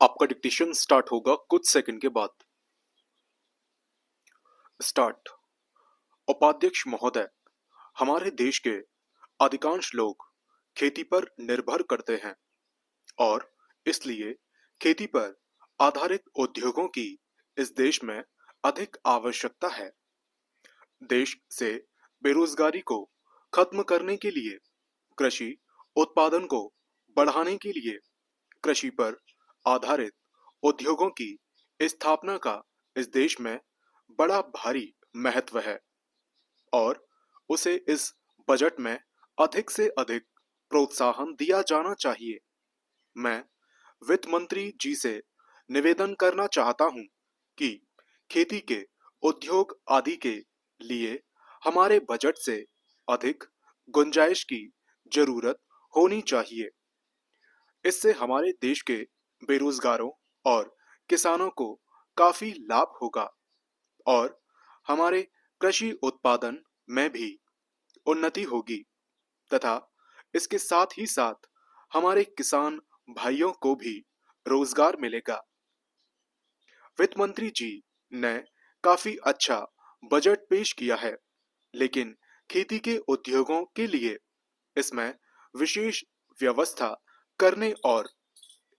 आपका dictation start होगा कुछ सेकंड के बाद। स्टार्ट। उपाध्यक्ष महोदय, हमारे देश के अधिकांश लोग खेती पर निर्भर करते हैं और इसलिए खेती पर आधारित उद्योगों की इस देश में अधिक आवश्यकता है। देश से बेरोजगारी को खत्म करने के लिए, कृषि उत्पादन को बढ़ाने के लिए कृषि पर आधारित उद्योगों की स्थापना का इस देश में बड़ा भारी महत्व है और उसे इस बजट में अधिक से अधिक प्रोत्साहन दिया जाना चाहिए। मैं वित्त मंत्री जी से निवेदन करना चाहता हूं कि खेती के उद्योग आदि के लिए हमारे बजट से अधिक गुंजाइश की जरूरत होनी चाहिए। इससे हमारे देश के बेरोजगारों और किसानों को काफी लाभ होगा और हमारे कृषि उत्पादन में भी उन्नति होगी तथा इसके साथ ही साथ हमारे किसान भाइयों को भी रोजगार मिलेगा। वित्त मंत्री जी ने काफी अच्छा बजट पेश किया है, लेकिन खेती के उद्योगों के लिए इसमें विशेष व्यवस्था करने और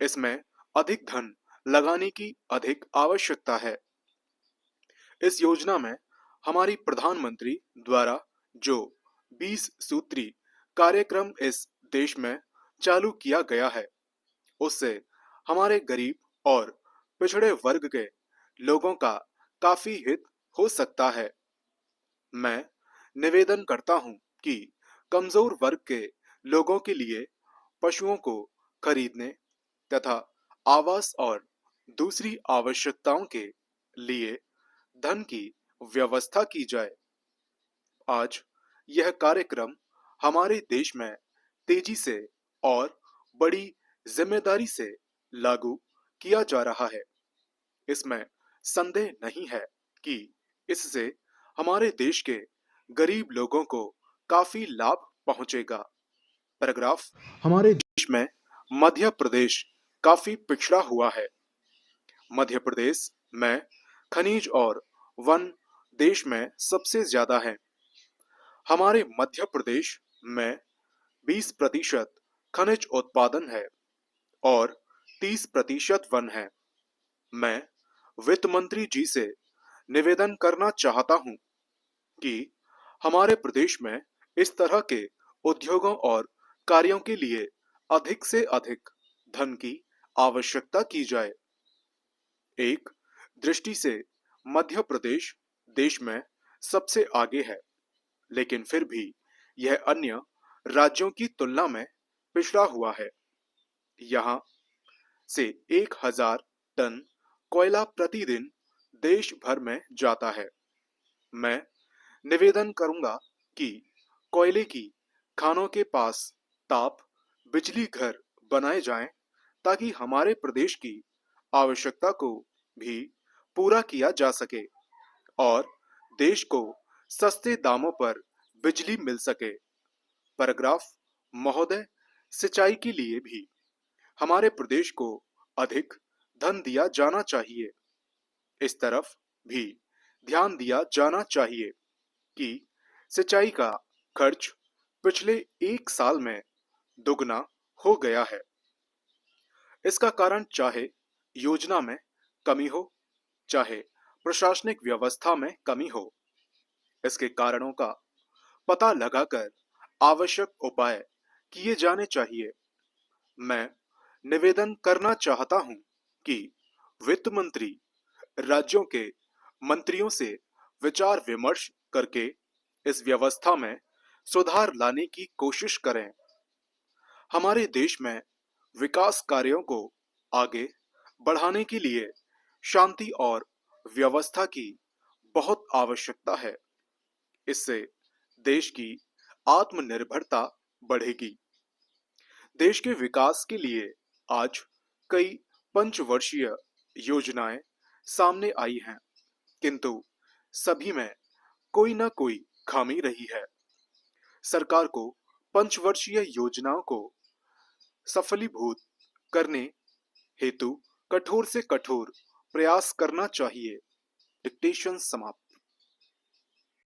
इसमें अधिक धन लगाने की अधिक आवश्यकता है। इस योजना में हमारी प्रधानमंत्री द्वारा जो 20 सूत्री कार्यक्रम इस देश में चालू किया गया है, उससे हमारे गरीब और पिछड़े वर्ग के लोगों का काफी हित हो सकता है। मैं निवेदन करता हूं कि कमजोर वर्ग के लोगों के लिए पशुओं को खरीदने तथा आवास और दूसरी आवश्यकताओं के लिए धन की व्यवस्था की जाए। आज यह कार्यक्रम हमारे देश में तेजी से और बड़ी जिम्मेदारी से लागू किया जा रहा है। इसमें संदेह नहीं है कि इससे हमारे देश के गरीब लोगों को काफी लाभ पहुंचेगा। पैराग्राफ। हमारे देश में मध्य प्रदेश काफी पिछड़ा हुआ है। मध्य प्रदेश में खनिज और वन देश में सबसे ज्यादा है। हमारे मध्य प्रदेश में 20% खनिज उत्पादन है और 30% वन है। मैं वित्त मंत्री जी से निवेदन करना चाहता हूं कि हमारे प्रदेश में इस तरह के उद्योगों और कार्यों के लिए अधिक से अधिक धन की आवश्यकता की जाए। एक दृष्टि से मध्य प्रदेश देश में सबसे आगे है, लेकिन फिर भी यह अन्य राज्यों की तुलना में पिछड़ा हुआ है। यहाँ से 1000 टन कोयला प्रतिदिन देश भर में जाता है। मैं निवेदन करूंगा कि कोयले की खानों के पास ताप बिजली घर बनाए जाएं ताकि हमारे प्रदेश की आवश्यकता को भी पूरा किया जा सके और देश को सस्ते दामों पर बिजली मिल सके। पैराग्राफ। महोदय, सिंचाई के लिए भी हमारे प्रदेश को अधिक धन दिया जाना चाहिए। इस तरफ भी ध्यान दिया जाना चाहिए कि सिंचाई का खर्च पिछले 1 साल में दुगना हो गया है। इसका कारण चाहे योजना में कमी हो, चाहे प्रशासनिक व्यवस्था में कमी हो, इसके कारणों का पता लगाकर आवश्यक उपाय किए जाने चाहिए। मैं निवेदन करना चाहता हूं कि वित्त मंत्री राज्यों के मंत्रियों से विचार विमर्श करके इस व्यवस्था में सुधार लाने की कोशिश करें। हमारे देश में विकास कार्यों को आगे बढ़ाने के लिए शांति और व्यवस्था की बहुत आवश्यकता है। इससे देश की आत्मनिर्भरता बढ़ेगी। देश के विकास के लिए आज कई पंचवर्षीय योजनाएं सामने आई हैं, किंतु सभी में कोई ना कोई खामी रही है। सरकार को पंचवर्षीय योजनाओं को सफलीभूत करने हेतु कठोर से कठोर प्रयास करना चाहिए। डिक्टेशन समाप्त।